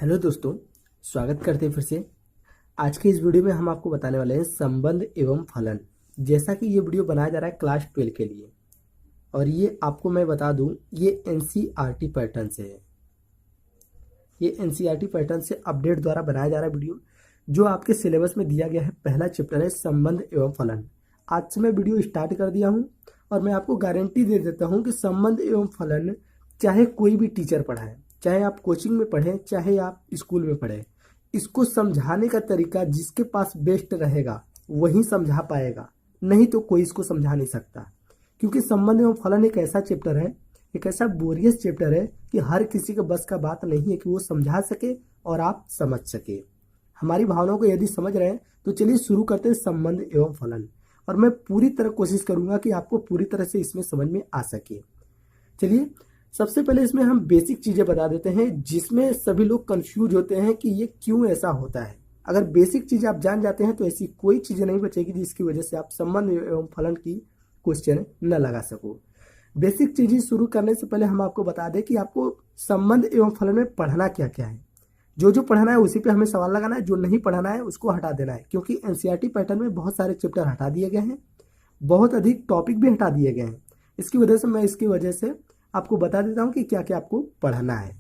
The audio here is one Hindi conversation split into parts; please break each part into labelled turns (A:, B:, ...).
A: हेलो दोस्तों, स्वागत करते हैं फिर से। आज के इस वीडियो में हम आपको बताने वाले हैं संबंध एवं फलन। जैसा कि ये वीडियो बनाया जा रहा है क्लास 12 के लिए, और ये आपको मैं बता दूं, ये एनसीईआरटी पैटर्न से है। ये एनसीईआरटी पैटर्न से अपडेट द्वारा बनाया जा रहा है वीडियो, जो आपके सिलेबस में दिया गया है। पहला चैप्टर है संबंध एवं फलन। आज से मैं वीडियो स्टार्ट कर दिया हूँ और मैं आपको गारंटी दे देता हूँ कि संबंध एवं फलन चाहे कोई भी टीचर पढ़ाए, चाहे आप कोचिंग में पढ़ें, चाहे आप स्कूल में पढ़ें, इसको समझाने का तरीका जिसके पास बेस्ट रहेगा वही समझा पाएगा, नहीं तो कोई इसको समझा नहीं सकता। क्योंकि संबंध एवं फलन एक ऐसा चैप्टर है, एक ऐसा बोरियस चैप्टर है कि हर किसी के बस का बात नहीं है कि वो समझा सके और आप समझ सके। हमारी भावनाओं को यदि समझ रहे हैं तो चलिए शुरू करते हैं संबंध एवं फलन। और मैं पूरी तरह कोशिश करूंगा कि आपको पूरी तरह से इसमें समझ में आ सके। चलिए, सबसे पहले इसमें हम बेसिक चीजें बता देते हैं जिसमें सभी लोग कंफ्यूज होते हैं कि ये क्यों ऐसा होता है। अगर बेसिक चीज आप जान जाते हैं तो ऐसी कोई चीजें नहीं बचेगी जिसकी वजह से आप संबंध एवं फलन की क्वेश्चन न लगा सको। बेसिक चीजें शुरू करने से पहले हम आपको बता दें कि आपको संबंध एवं फलन में पढ़ना क्या क्या है। जो पढ़ना है उसी पे हमें सवाल लगाना है, जो नहीं पढ़ना है उसको हटा देना है। क्योंकि एनसीईआरटी पैटर्न में बहुत सारे चैप्टर हटा दिए गए हैं, बहुत अधिक टॉपिक भी हटा दिए गए हैं। इसकी वजह से आपको बता देता हूं कि क्या क्या आपको पढ़ना है।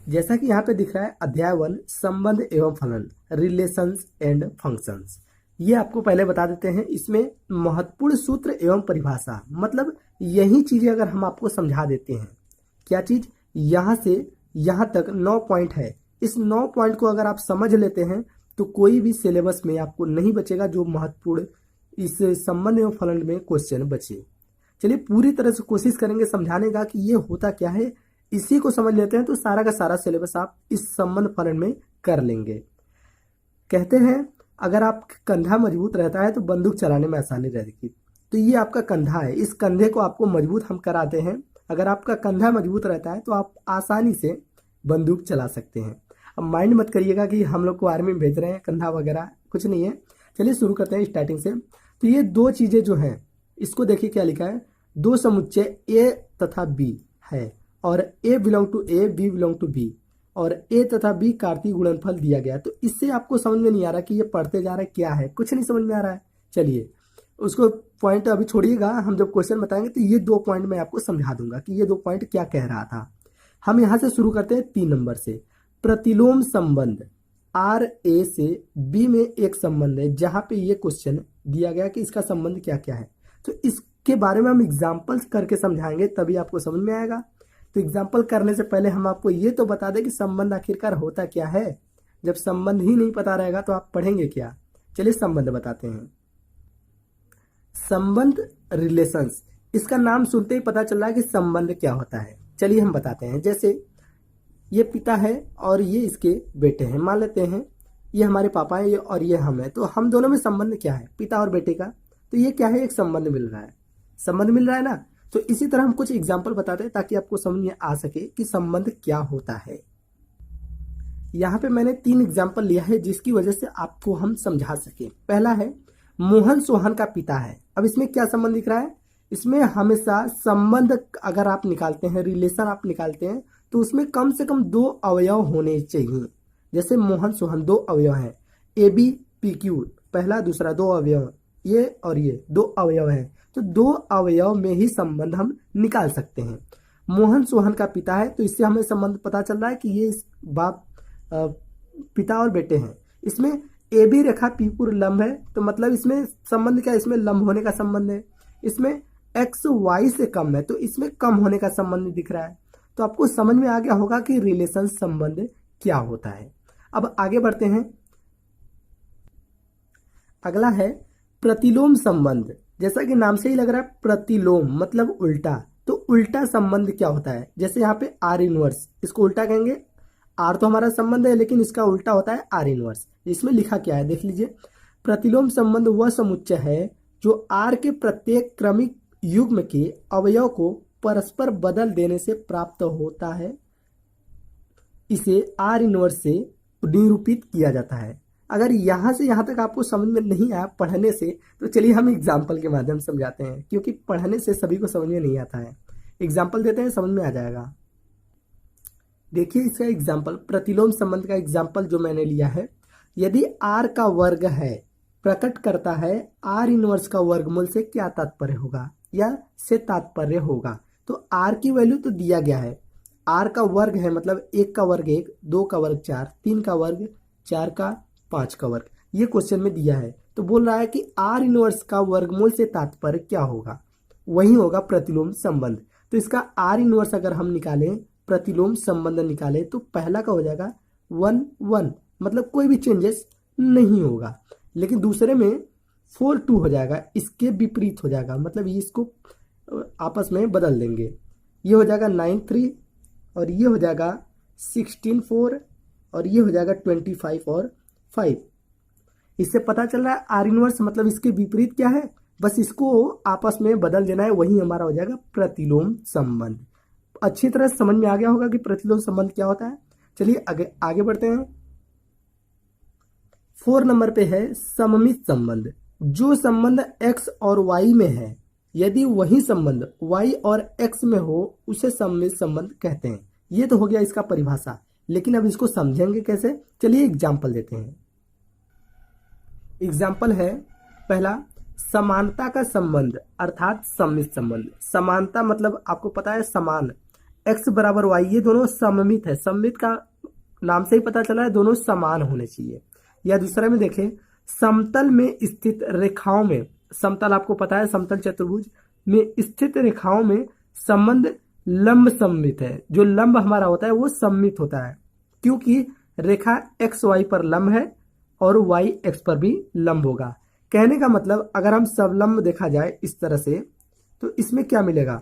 A: जैसा कि यहाँ पे दिख रहा है अध्याय 1 संबंध एवं फलन, रिलेशंस एंड फंक्शंस। ये आपको पहले बता देते हैं। इसमें महत्वपूर्ण सूत्र एवं परिभाषा, मतलब यही चीजें अगर हम आपको समझा देते हैं। क्या चीज? यहाँ से यहाँ तक 9 पॉइंट है। इस 9 पॉइंट को अगर आप समझ लेते हैं तो कोई भी सिलेबस में आपको नहीं बचेगा जो महत्वपूर्ण इस संबंध एवं फलन में क्वेश्चन बचे। चलिए, पूरी तरह से कोशिश करेंगे समझाने का कि ये होता क्या है। इसी को समझ लेते हैं तो सारा का सारा सिलेबस आप इस संबंध फलन में कर लेंगे। कहते हैं अगर आपका कंधा मजबूत रहता है तो बंदूक चलाने में आसानी रहेगी। तो ये आपका कंधा है, इस कंधे को आपको मजबूत हम कराते हैं। अगर आपका कंधा मजबूत रहता है तो आप आसानी से बंदूक चला सकते हैं। अब माइंड मत करिएगा कि हम लोग को आर्मी में भेज रहे हैं, कंधा वगैरह कुछ नहीं है। चलिए शुरू करते हैं स्टार्टिंग से। तो ये दो चीजें जो हैं, इसको देखिए क्या लिखा है। दो समुच्चय ए तथा बी है और A belong to A, B belong to B, और ए तथा बी कार्तीय गुणनफल दिया गया। तो इससे आपको समझ में नहीं आ रहा कि ये पढ़ते जा रहा है क्या है, कुछ नहीं समझ में आ रहा है। चलिए उसको पॉइंट अभी छोड़िएगा, हम जब क्वेश्चन बताएंगे तो ये 2 पॉइंट मैं आपको समझा दूंगा कि ये 2 पॉइंट क्या कह रहा था। हम यहां से शुरू करते हैं 3 नंबर से। प्रतिलोम संबंध, आर ए से बी में एक संबंध है जहां पे ये क्वेश्चन दिया गया कि इसका संबंध क्या क्या है। तो इसके बारे में हम एग्जाम्पल्स करके समझाएंगे, तभी आपको समझ में आएगा। तो एग्जाम्पल करने से पहले हम आपको ये तो बता दें कि संबंध आखिरकार होता क्या है। जब संबंध ही नहीं पता रहेगा तो आप पढ़ेंगे क्या। चलिए संबंध बताते हैं। संबंध, रिलेशंस, इसका नाम सुनते ही पता चल रहा है कि संबंध क्या होता है। चलिए हम बताते हैं। जैसे ये पिता है और ये इसके बेटे हैं। मान लेते हैं ये हमारे पापा है और ये हम है। तो हम दोनों में संबंध क्या है? पिता और बेटे का। तो ये क्या है? एक संबंध मिल रहा है। संबंध मिल रहा है ना। तो इसी तरह हम कुछ एग्जाम्पल बताते हैं ताकि आपको समझ में आ सके कि संबंध क्या होता है। यहाँ पे मैंने 3 एग्जाम्पल लिया है जिसकी वजह से आपको हम समझा सके। पहला है मोहन सोहन का पिता है। अब इसमें क्या संबंध दिख रहा है? इसमें हमेशा संबंध अगर आप निकालते हैं, रिलेशन आप निकालते हैं, तो उसमें कम से कम 2 अवयव होने चाहिए। जैसे मोहन सोहन 2 अवयव हैं, ए बी पी क्यू, पहला दूसरा 2 अवयव, ये और ये 2 अवयव हैं। तो 2 अवयव में ही संबंध हम निकाल सकते हैं। मोहन सोहन का पिता है तो इससे हमें संबंध पता चल रहा है कि ये इस बाप पिता और बेटे हैं। इसमें ए बी रेखा पी पूर्व लंब है, तो मतलब इसमें संबंध क्या है? इसमें लंब होने का संबंध है। इसमें एक्स वाई से कम है तो इसमें कम होने का संबंध दिख रहा है। तो आपको समझ में आ गया होगा कि रिलेशन संबंध क्या होता है। अब आगे बढ़ते हैं। अगला है प्रतिलोम संबंध। जैसा कि नाम से ही लग रहा है प्रतिलोम मतलब उल्टा। तो उल्टा संबंध क्या होता है? जैसे यहाँ पे आर इनवर्स, इसको उल्टा कहेंगे। आर तो हमारा संबंध है लेकिन इसका उल्टा होता है आर इनवर्स। इसमें लिखा क्या है देख लीजिए। प्रतिलोम संबंध वह समुच्चय है जो आर के प्रत्येक क्रमिक युग्म के अवयव को परस्पर बदल देने से प्राप्त होता है। इसे आर इनवर्स से निरूपित किया जाता है। अगर यहां से यहां तक आपको समझ में नहीं आया पढ़ने से, तो चलिए हम एग्जाम्पल के माध्यम से समझाते हैं, क्योंकि पढ़ने से सभी को समझ में नहीं आता है। एग्जाम्पल देते हैं, समझ में आ जाएगा। देखिए इसका एग्जाम्पल, प्रतिलोम संबंध का एग्जाम्पल जो मैंने लिया है, यदि r का वर्ग है प्रकट करता है r इनवर्स का वर्गमूल से क्या तात्पर्य होगा या से तात्पर्य होगा। तो r की वैल्यू तो दिया गया है, r का वर्ग है मतलब 1 का वर्ग 1, 2 का वर्ग 4, 3 का वर्ग 4 का 5 का वर्ग, ये क्वेश्चन में दिया है। तो बोल रहा है कि r इनवर्स का वर्गमूल से तात्पर्य क्या होगा, वही होगा प्रतिलोम संबंध। तो इसका r इनवर्स अगर हम निकालें, प्रतिलोम संबंध निकालें, तो पहला का हो जाएगा 1 1, मतलब कोई भी चेंजेस नहीं होगा। लेकिन दूसरे में 4 2 हो जाएगा, इसके विपरीत हो जाएगा, मतलब इसको आपस में बदल देंगे। ये हो जाएगा 9 3 और ये हो जाएगा 16 4 और ये हो जाएगा 25 और 5। इससे पता चल रहा है आर इनवर्स मतलब इसके विपरीत क्या है, बस इसको आपस में बदल देना है, वही हमारा हो जाएगा प्रतिलोम संबंध। अच्छी तरह समझ में आ गया होगा कि प्रतिलोम संबंध क्या होता है। चलिए आगे बढ़ते हैं। 4 नंबर पे है सममित संबंध। जो संबंध x और y में है, यदि वही संबंध y और x में हो उसे सममित संबंध कहते हैं। ये तो हो गया इसका परिभाषा, लेकिन अब इसको समझेंगे कैसे, चलिए एग्जाम्पल देते हैं। एग्जाम्पल है पहला, समानता का संबंध अर्थात सममित संबंध। समानता मतलब आपको पता है समान, x बराबर y, ये दोनों सममित है। सममित का नाम से ही पता चला है दोनों समान होने चाहिए। या दूसरा में देखें, समतल में स्थित रेखाओं में, समतल आपको पता है समतल चतुर्भुज में स्थित रेखाओं में संबंध लंब सममित है। जो लंब हमारा होता है वो सममित होता है, क्योंकि रेखा x y पर लंब है और y x पर भी लंब होगा। कहने का मतलब अगर हम समलंब देखा जाए इस तरह से, तो इसमें क्या मिलेगा,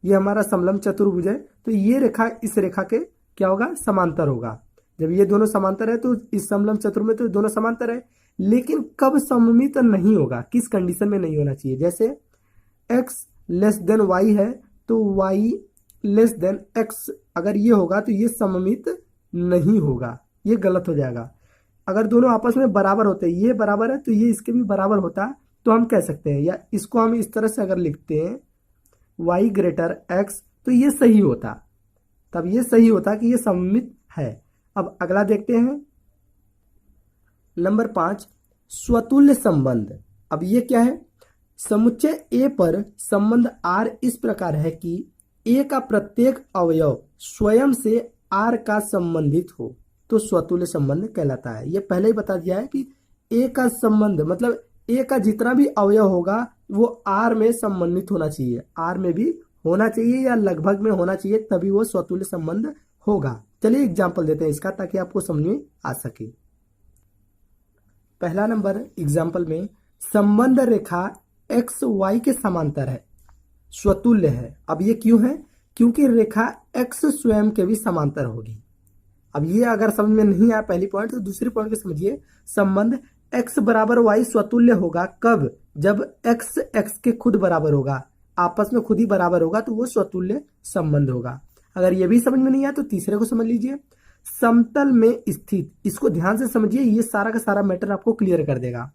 A: ये हमारा समलंब चतुर्भुज है, तो ये रेखा इस रेखा के क्या होगा, समांतर होगा। जब ये दोनों समांतर है तो इस समलंब चतुर्भुज में तो दोनों समांतर है। लेकिन कब सममित नहीं होगा, किस कंडीशन में नहीं होना चाहिए, जैसे x लेस देन y है तो y लेस देन x, अगर ये होगा तो ये सममित नहीं होगा, ये गलत हो जाएगा। अगर दोनों आपस में बराबर होते हैं, ये बराबर है तो ये इसके भी बराबर होता, तो हम कह सकते हैं, या इसको हम इस तरह से अगर लिखते हैं y ग्रेटर x, तो ये सही होता, तब ये सही होता कि ये सममित है। अब अगला देखते हैं, नंबर 5, स्वतुल्य संबंध। अब ये क्या है, समुच्चय A पर संबंध R इस प्रकार है कि A का प्रत्येक अवयव स्वयं से R का संबंधित हो तो स्वतुल्य संबंध कहलाता है। ये पहले ही बता दिया है कि A का संबंध मतलब A का जितना भी अवयव होगा वो R में संबंधित होना चाहिए, R में भी होना चाहिए या लगभग में होना चाहिए, तभी वो स्वतुल्य संबंध होगा। चलिए एग्जाम्पल देते हैं इसका, ताकि आपको समझ में आ सके। पहला नंबर एग्जाम्पल में, संबंध रेखा एक्स वाई के समांतर है, स्वतुल्य है। अब ये क्यों है, क्योंकि रेखा एक्स स्वयं के भी समांतर होगी। अब ये अगर समझ में नहीं आया पहली पॉइंट, तो दूसरी पॉइंट को समझिए। संबंध एक्स बराबर वाई स्वतुल्य होगा कब, जब एक्स एक्स के खुद बराबर होगा, आपस में खुद ही बराबर होगा, तो वो स्वतुल्य संबंध होगा। अगर ये भी समझ में नहीं आया तो तीसरे को समझ लीजिए। समतल में स्थित, इसको ध्यान से समझिए, ये सारा का सारा मैटर आपको क्लियर कर देगा।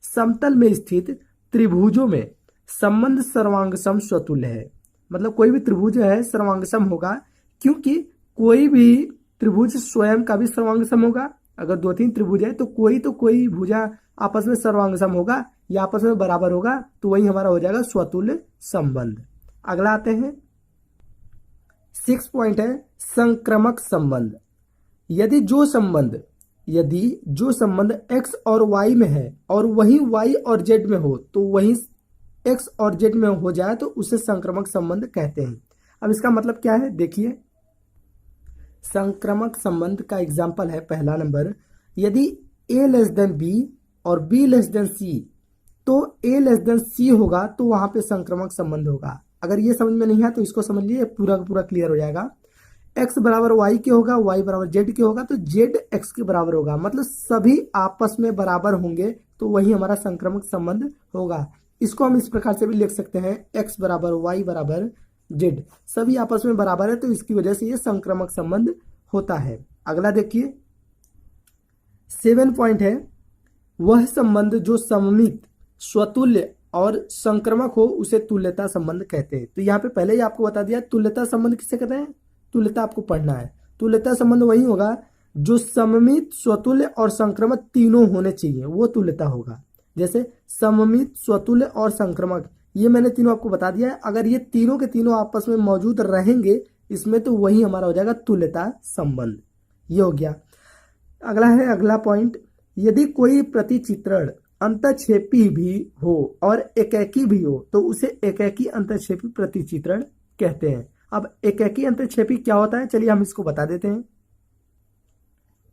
A: समतल में स्थित त्रिभुजों में संबंध सर्वांगसम स्वतुल्य है, मतलब कोई भी त्रिभुज है सर्वांगसम होगा, क्योंकि कोई भी त्रिभुज स्वयं का भी सर्वांगसम होगा। अगर 2-3 त्रिभुज है तो कोई भुजा आपस में सर्वांगसम होगा या आपस में बराबर होगा, तो वही हमारा हो जाएगा स्वतुल्य संबंध। अगला आते हैं, 6 पॉइंट है संक्रमक संबंध। यदि जो संबंध x और y में है और वही y और z में हो, तो वही x और z में हो जाए तो उसे संक्रमक संबंध कहते हैं। अब इसका मतलब क्या है, देखिए संक्रमक संबंध का एग्जाम्पल है पहला नंबर, यदि a लेस देन b और b लेस देन c, तो a लेस देन c होगा तो वहां पे संक्रमक संबंध होगा। अगर ये समझ में नहीं है तो इसको समझ लिए, पूरा पूरा क्लियर हो जाएगा। x बराबर y के होगा, y बराबर z के होगा, तो z x के बराबर होगा, मतलब सभी आपस में बराबर होंगे तो वही हमारा संक्रमक संबंध होगा। इसको हम इस प्रकार से भी लिख सकते हैं, x बराबर y बराबर z, सभी आपस में बराबर है तो इसकी वजह से ये संक्रमक संबंध होता है। अगला देखिए, 7 पॉइंट है, वह संबंध जो सममित, स्वतुल्य और संक्रमक हो उसे तुल्यता संबंध कहते हैं। तो यहाँ पे पहले ही आपको बता दिया तुल्यता संबंध किसे कहते हैं, तुल्यता आपको पढ़ना है। तुल्यता संबंध वही होगा जो सममित, स्वतुल्य और संक्रमक तीनों होने चाहिए, वो तुल्यता होगा। जैसे सममित, स्वतुल्य और संक्रमक, ये मैंने तीनों आपको बता दिया है। अगर ये तीनों के तीनों आपस में मौजूद रहेंगे इसमें, तो वही हमारा हो जाएगा तुल्यता संबंध। ये हो गया। अगला है, अगला पॉइंट, यदि कोई प्रतिचित्रण अंतःक्षेपी भी हो और एकेकी भी हो तो उसे एकेकी अंतःक्षेपी प्रतिचित्रण कहते हैं। अब एकेकी अंतःक्षेपी क्या होता है, चलिए हम इसको बता देते हैं।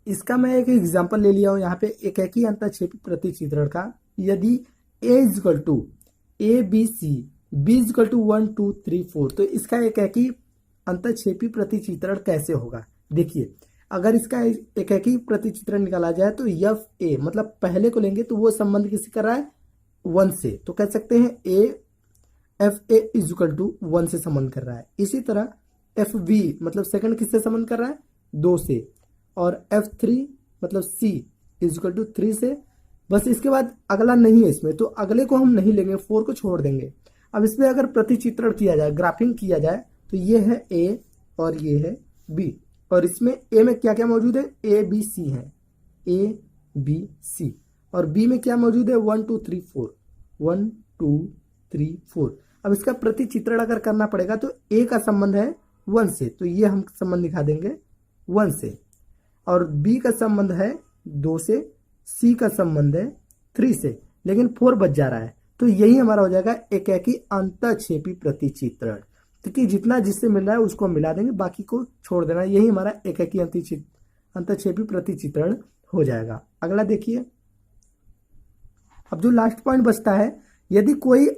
A: इसका मैं एक एग्जांपल ले लिया हूं यहाँ पे एकेकी अंतःक्षेपी प्रतिचित्रण का। यदि a equal to ABC, B equal to 1 2 3 4, तो इसका एकेकी अंतःक्षेपी प्रतिचित्रण कैसे होगा। देखिए, अगर इसका एकेकी प्रतिचित्रण निकाला जाए तो FA मतलब पहले को लेंगे तो वो संबंध किसी कर रहा है 1 से, तो कह सकते हैं FA इक्वल टू 1 से संबंध कर रहा है। इसी तरह FB मतलब सेकंड किससे संबंध कर रहा है 2 से, और F3 मतलब C इक्वल टू 3 से। बस इसके बाद अगला नहीं है इसमें, तो अगले को हम नहीं लेंगे, 4 को छोड़ देंगे। अब इसमें अगर प्रतिचित्रण किया जाए, ग्राफिंग किया जाए, तो ये है A और ये है B, और इसमें A में क्या क्या मौजूद है, ABC है, ABC, और B में क्या मौजूद है 1 2 3 4, 1 2 3 4। अब इसका प्रतिचित्रण अगर करना पड़ेगा तो A का संबंध है 1 से, तो ये हम संबंध दिखा देंगे 1 से, और B का संबंध है 2 से, C का संबंध है 3 से, लेकिन 4 बच जा रहा है, तो यही हमारा हो जाएगा एकेकी अंतःक्षेपी प्रतिचित्रण। क्योंकि जितना जिससे मिल रहा है उसको हम मिला देंगे, बाकी को छोड़ देना, यही हमारा एकेकी अंतःक्षेपी प्रतिचित्रण हो जाएगा। अगला देखिए, अब जो लास्ट पॉइंट बचता है, यदि कोई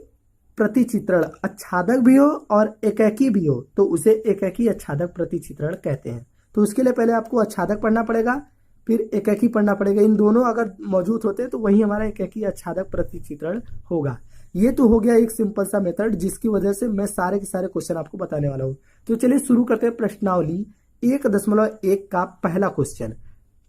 A: प्रतिचित्रण आच्छादक भी हो और एकेकी भी हो तो उसे एकेकी आच्छादक प्रतिचित्रण कहते हैं। तो उसके लिए पहले आपको आच्छादक पढ़ना पड़ेगा, फिर एकेकी पढ़ना पड़ेगा। इन दोनों अगर मौजूद होते हैं तो वही हमारा एकेकी आच्छादक प्रतिचित्रण होगा। ये तो हो गया एक सिंपल सा मेथड जिसकी वजह से मैं सारे के सारे क्वेश्चन आपको बताने वाला हूँ। तो चलिए शुरू करते हैं प्रश्नावली 1.1 का पहला क्वेश्चन।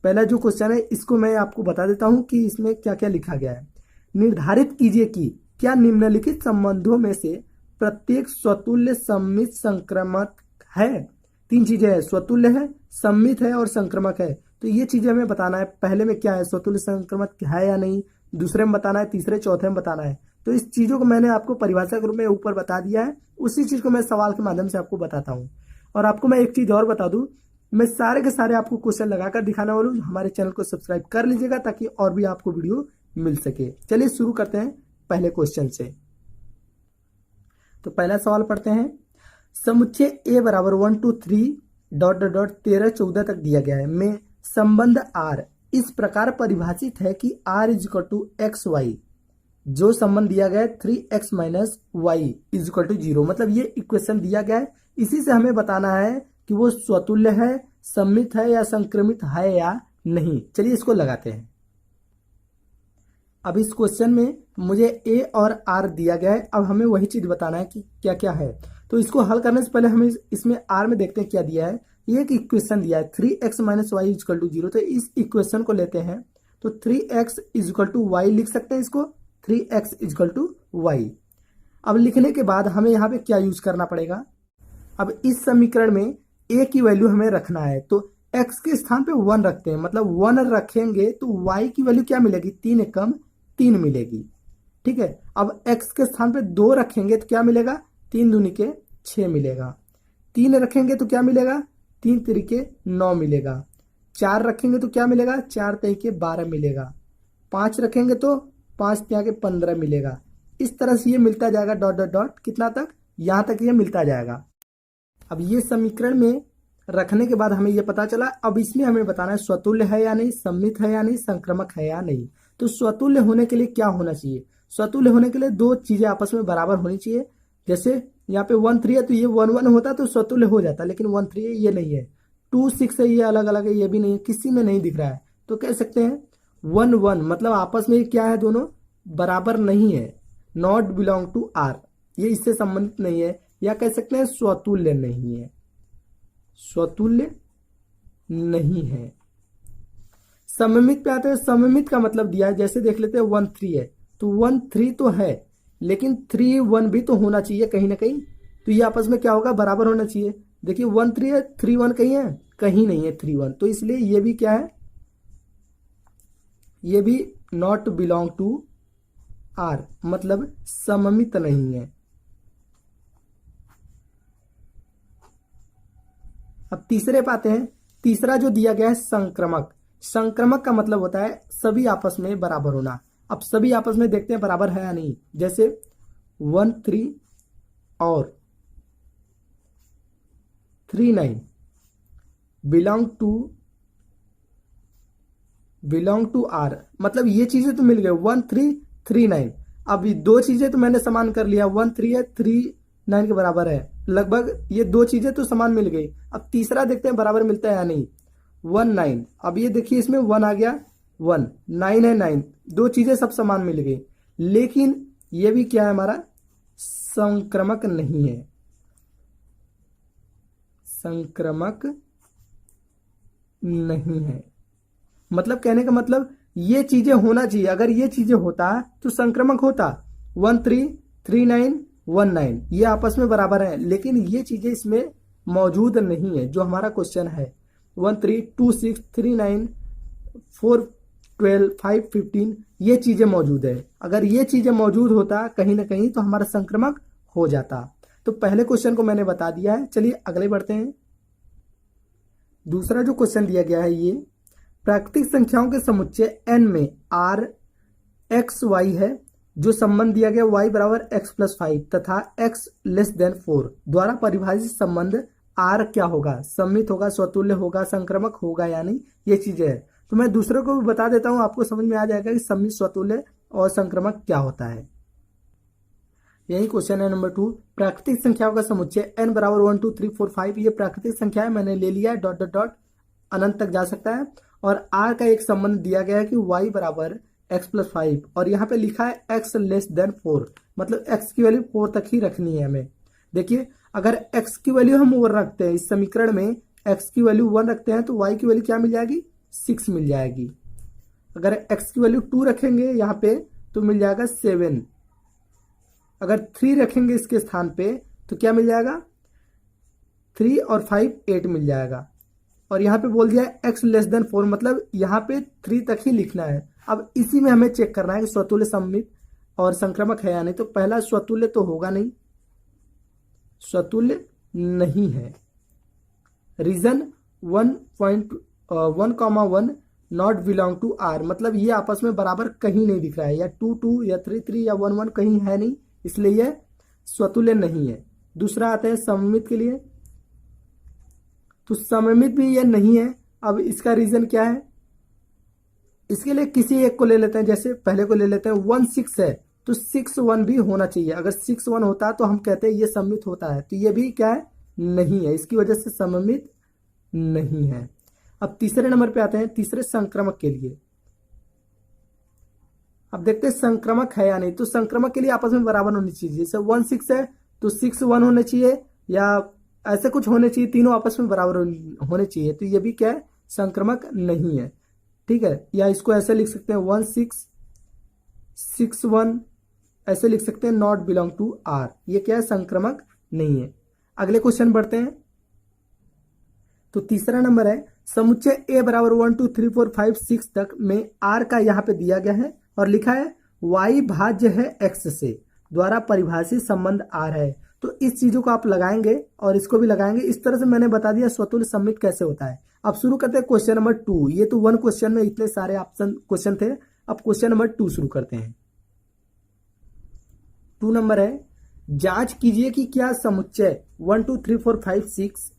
A: पहला जो क्वेश्चन है इसको मैं आपको बता देता हूँ कि इसमें क्या क्या लिखा गया है। निर्धारित कीजिए कि क्या निम्नलिखित संबंधों में से प्रत्येक स्वतुल्य सममित संक्रमक है। 3 चीजें हैं, स्वतुल्य है, सममित है और संक्रमक है। तो ये चीजें हमें बताना है, पहले में क्या है, स्वतुल्य संक्रमक है या नहीं, दूसरे में बताना है, तीसरे चौथे में बताना है। तो इस चीजों को मैंने आपको परिभाषा के रूप में ऊपर बता दिया है, उसी चीज को मैं सवाल के माध्यम से आपको बताता हूँ। और आपको मैं एक चीज और बता दूं, मैं सारे के सारे आपको क्वेश्चन लगाकर दिखाने वाला हूँ। हमारे चैनल को सब्सक्राइब कर लीजिएगा ताकि और भी आपको वीडियो मिल सके। चलिए शुरू करते हैं पहले क्वेश्चन से। तो पहला सवाल पढ़ते हैं। समुच्चय A बराबर 1 2 3 डॉट डॉट डॉट 13 14 तक दिया गया है में संबंध R इस प्रकार परिभाषित है कि R is equal to x y. जो संबंध दिया गया है 3x minus y is equal to 0, मतलब ये इक्वेशन दिया गया है। इसी से हमें बताना है कि वो स्वतुल्य है, सममित है या संक्रमित है या नहीं। चलिए इसको लगाते हैं। अब इस क्वेश्चन में मुझे A और R दिया गया है, अब हमें वही चीज बताना है कि क्या क्या है। तो इसको हल करने से पहले हमें इसमें R में देखते हैं क्या दिया है। ये एक इक्वेशन दिया है 3x minus y is equal to 0। तो इस इक्वेशन को लेते हैं, तो 3x is equal to Y लिख सकते हैं इसको, 3x is equal to Y. अब लिखने के बाद हमें यहाँ पे क्या यूज करना पड़ेगा। अब इस समीकरण में a की वैल्यू हमें रखना है, तो x के स्थान पे 1 रखते हैं, मतलब 1 रखेंगे तो y की वैल्यू क्या मिलेगी, 3 एकम 3 मिलेगी। ठीक है, अब x के स्थान पे 2 रखेंगे तो क्या मिलेगा, 3 दूनी के 6 मिलेगा। 3 रखेंगे तो क्या मिलेगा, 3 तिरिके 9 मिलेगा। 4 रखेंगे तो क्या मिलेगा, 4 तिरिके 12 मिलेगा। 5 रखेंगे तो 5 त्यागे 15 मिलेगा। इस तरह से ये मिलता जाएगा डॉट डॉट डॉट, कितना तक, यहां तक ये मिलता जाएगा। अब ये समीकरण में रखने के बाद हमें ये पता चला। अब इसमें हमें बताना है स्वतुल्य है या नहीं, सममित है या नहीं, संक्रमक है या नहीं। तो स्वतुल्य होने के लिए क्या होना चाहिए, स्वतुल्य होने के लिए 2 चीजें आपस में बराबर होनी चाहिए। जैसे यहाँ पे 1 3 है तो ये 1 1 होता तो स्वतुल्य हो जाता, लेकिन 1 3 है ये नहीं है। 2 6 है ये अलग अलग है, ये भी नहीं है, किसी में नहीं दिख रहा है। तो कह सकते हैं 1 1 मतलब आपस में क्या है, दोनों बराबर नहीं है, नॉट बिलोंग टू आर, ये इससे संबंधित नहीं है, या कह सकते हैं स्वतुल्य नहीं है, स्वतुल्य नहीं है। सममित पे आते हैं, सममित का मतलब दिया है, जैसे देख लेते हैं 1 3 है तो 1 3 तो है, लेकिन 3 1 भी तो होना चाहिए कहीं ना कहीं। तो ये आपस में क्या होगा, बराबर होना चाहिए। देखिए 1 3 है, 3 1 कहीं है, कहीं नहीं है 3 1, तो इसलिए ये भी क्या है, ये भी नॉट बिलोंग टू आर, मतलब सममित नहीं है। अब तीसरे पे आते हैं। तीसरा जो दिया गया है संक्रमक। संक्रमक का मतलब होता है सभी आपस में बराबर होना। अब सभी आपस में देखते हैं बराबर है या नहीं। जैसे 1 3 और 3 9 बिलोंग टू आर, मतलब ये चीजें तो मिल गए 1 3 3 9। अब ये दो चीजें तो मैंने समान कर लिया, 1 3 है, 3 9 के बराबर है, लगभग ये दो चीजें तो समान मिल गई। अब तीसरा देखते हैं बराबर मिलता है या नहीं। 1 9, अब ये देखिए इसमें 1 आ गया, 1 9 है 9, दो चीजें सब समान मिल गई। लेकिन ये भी क्या है, हमारा संक्रमक नहीं है। संक्रमक नहीं है, मतलब कहने का मतलब ये चीजें होना चाहिए, अगर ये चीजें होता तो संक्रमक होता। 1 3 3 9 1 9 ये आपस में बराबर है, लेकिन ये चीजें इसमें मौजूद नहीं है जो हमारा क्वेश्चन है। 1 3 2 6 3 9 4 12 5 15 ये चीजें मौजूद है। अगर ये चीजें मौजूद होता कहीं ना कहीं तो हमारा संक्रमक हो जाता। तो पहले क्वेश्चन को मैंने बता दिया है। चलिए अगले बढ़ते हैं। दूसरा जो क्वेश्चन दिया गया है, ये प्राकृतिक संख्याओं के समुच्चय n में r x y है, जो संबंध दिया गया y बराबर x प्लस 5 तथा x लेस देन 4 द्वारा परिभाषित संबंध r क्या होगा, सममित होगा, स्वतुल्य होगा, संक्रमक होगा या नहीं, ये चीजें है। तो मैं दूसरों को भी बता देता हूं, आपको समझ में आ जाएगा कि सममित, स्वतुल्य और संक्रमक क्या होता है। यही क्वेश्चन है नंबर 2। प्राकृतिक संख्याओं का समुच्चय n बराबर 1 2 3 4 5, ये प्राकृतिक संख्या है, मैंने ले लिया है, डॉट डॉट डॉट अनंत तक जा सकता है। और r का एक संबंध दिया गया है कि y बराबर x प्लस 5, और यहाँ पे लिखा है x लेस देन 4, मतलब x की वैल्यू 4 तक ही रखनी है हमें। देखिए अगर x की वैल्यू हम 1 रखते हैं, इस समीकरण में x की वैल्यू 1 रखते हैं, तो y की वैल्यू क्या मिल जाएगी, 6 मिल जाएगी। अगर x की वैल्यू 2 रखेंगे यहाँ पे तो मिल जाएगा 7। अगर 3 रखेंगे इसके स्थान पे तो क्या मिल जाएगा, 3 और 5 8 मिल जाएगा। और यहाँ पे बोल दिया है x लेस देन 4, मतलब यहाँ पे 3 तक ही लिखना है। अब इसी में हमें चेक करना है कि स्वतुल्य, सममित और संक्रमक है या नहीं। तो पहला स्वतुल्य तो होगा नहीं, स्वतुल्य नहीं है। Reason 1.1 not belong to R, मतलब ये आपस में बराबर कहीं नहीं दिख रहा है, या 2 2 या 3 3 या 1 1 कहीं है नहीं, इसलिए यह स्वतुल्य नहीं है। दूसरा आते हैं सममित के लिए, तो सममित भी यह नहीं है। अब इसका रीजन क्या है, इसके लिए किसी एक को ले लेते हैं। जैसे पहले को ले लेते हैं, 1 6 है तो 6 1 भी होना चाहिए। अगर 6 1 होता तो हम कहते हैं ये सममित होता है, तो ये भी क्या है, नहीं है, इसकी वजह से सममित नहीं है। अब तीसरे नंबर पे आते हैं, तीसरे संक्रमक के लिए। अब देखते हैं संक्रमक है या नहीं। तो संक्रमक के लिए आपस में बराबर होनी चाहिए। जैसे 1 6 है तो 6 1 होने चाहिए, या ऐसे कुछ होने चाहिए, तीनों आपस में बराबर होने चाहिए। तो ये भी क्या है, संक्रमक नहीं है। ठीक है, या इसको ऐसे लिख सकते हैं 1 6 6 1, ऐसे लिख सकते हैं, नॉट बिलोंग टू आर, ये क्या है, संक्रमक नहीं है। अगले क्वेश्चन बढ़ते हैं। तो तीसरा नंबर है, समुच्चय ए बराबर 1 2 3 4 5 6 तक में आर का यहाँ पे दिया गया है और लिखा है y भाज्य है x से द्वारा परिभाषित संबंध आर है। तो इस चीजों को आप लगाएंगे और इसको भी लगाएंगे। इस तरह से मैंने बता दिया स्वतुल्य सममित कैसे होता है। अब शुरू करते हैं क्वेश्चन नंबर 2। ये तो 1 क्वेश्चन में इतने सारे ऑप्शन क्वेश्चन थे। अब क्वेश्चन नंबर 2 शुरू करते हैं। 2 नंबर है, जांच कीजिए कि क्या समुच्चय 1 2 3 4 5 6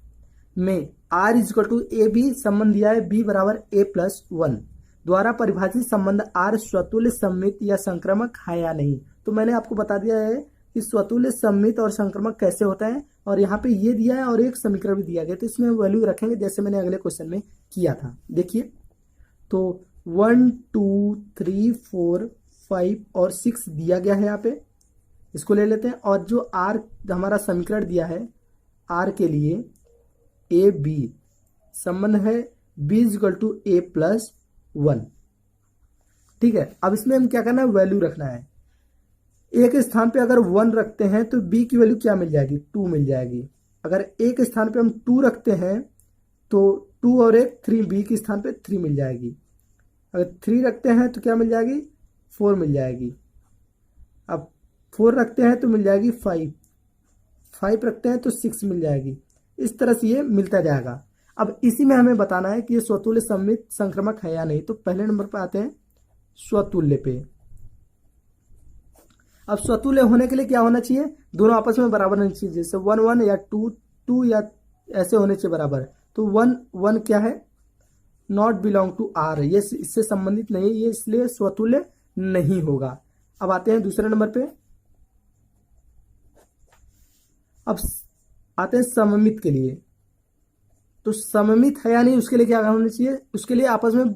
A: में r equal to A b संबंध दिया है b बराबर a प्लस 1 द्वारा परिभाषित संबंध r स्वतुल्य, सममित या संक्रमक है या नहीं। तो मैंने आपको बता दिया है कि स्वतुल्य, सममित और संक्रमक कैसे होता है, और यहाँ पे ये दिया है और एक समीकरण भी दिया गया, तो इसमें वैल्यू रखेंगे जैसे मैंने अगले क्वेश्चन में किया था। देखिए तो 1 2 3 4 5 और 6 दिया गया है, यहाँ पे इसको ले लेते हैं। और जो r हमारा समीकरण दिया है r के लिए ए बी संबंध है b equal to a plus 1। ठीक है, अब इसमें हम क्या करना है, वैल्यू रखना है। एक स्थान पे अगर 1 रखते हैं तो b की वैल्यू क्या मिल जाएगी, 2 मिल जाएगी। अगर एक स्थान पे हम 2 रखते हैं तो 2 और 1 3, बी के स्थान पे 3 मिल जाएगी। अगर 3 रखते हैं तो क्या मिल जाएगी, 4 मिल जाएगी। अब 4 रखते हैं तो मिल जाएगी 5, 5 रखते हैं तो 6 मिल जाएगी। इस तरह से ये मिलता जाएगा। अब इसी में हमें बताना है कि ये स्वतुल्य सममित संक्रमक है या नहीं। तो पहले नंबर पर आते हैं स्वतुल्य पे। अब स्वतुल्य होने के लिए क्या होना चाहिए, दोनों आपस में बराबर होनी चाहिए। जैसे 1 1 या 2 2 या ऐसे होने चाहिए बराबर। तो 1 1 क्या है, नॉट बिलोंग टू आर, ये इससे संबंधित नहीं है, ये इसलिए स्वतुल्य नहीं होगा। अब आते हैं दूसरे नंबर पे। अब आते हैं सममित के लिए। तो सममित है या नहीं उसके लिए क्या होना चाहिए, उसके लिए आपस में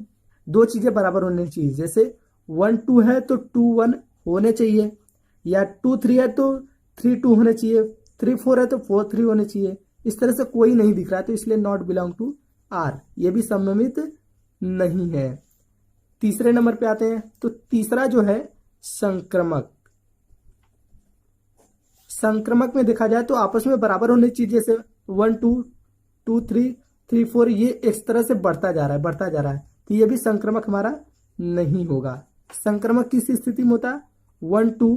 A: दो चीजें बराबर होनी चाहिए। जैसे 1 2 है तो 2 1 होने चाहिए, या 2 3 है तो 3 2 होने चाहिए, 3 4 है तो 4 3 होने चाहिए। इस तरह से कोई नहीं दिख रहा है तो इसलिए नॉट बिलोंग टू आर, ये भी सममित नहीं है। तीसरे नंबर पे आते हैं। तो तीसरा जो है संक्रमक। संक्रमक में देखा जाए तो आपस में बराबर होने चाहिए। जैसे 1 2 2 3 3 4 ये इस तरह से बढ़ता जा रहा है बढ़ता जा रहा है, तो ये भी संक्रमक हमारा नहीं होगा। संक्रमक किस स्थिति में होता है, 1 2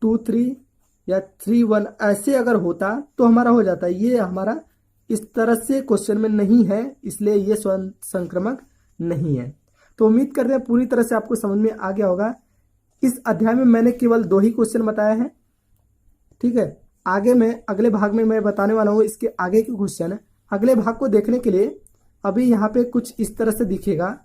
A: 2 3 या 3 1 ऐसे अगर होता तो हमारा हो जाता है। ये हमारा इस तरह से क्वेश्चन में नहीं है, इसलिए ये संक्रमक नहीं है। तो उम्मीद करते हैं पूरी तरह से आपको समझ में आ गया होगा। इस अध्याय में मैंने केवल 2 ही क्वेश्चन बताए हैं, ठीक है। आगे में अगले भाग में मैं बताने वाला हूँ इसके आगे के क्वेश्चन। अगले भाग को देखने के लिए अभी यहाँ पे कुछ इस तरह से दिखेगा,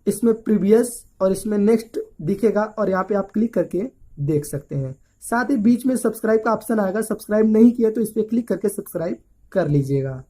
A: इसमें प्रीवियस और इसमें नेक्स्ट दिखेगा, और यहाँ पे आप क्लिक करके देख सकते हैं। साथ ही बीच में सब्सक्राइब का ऑप्शन आएगा, सब्सक्राइब नहीं किया तो इस पर क्लिक करके सब्सक्राइब कर लीजिएगा।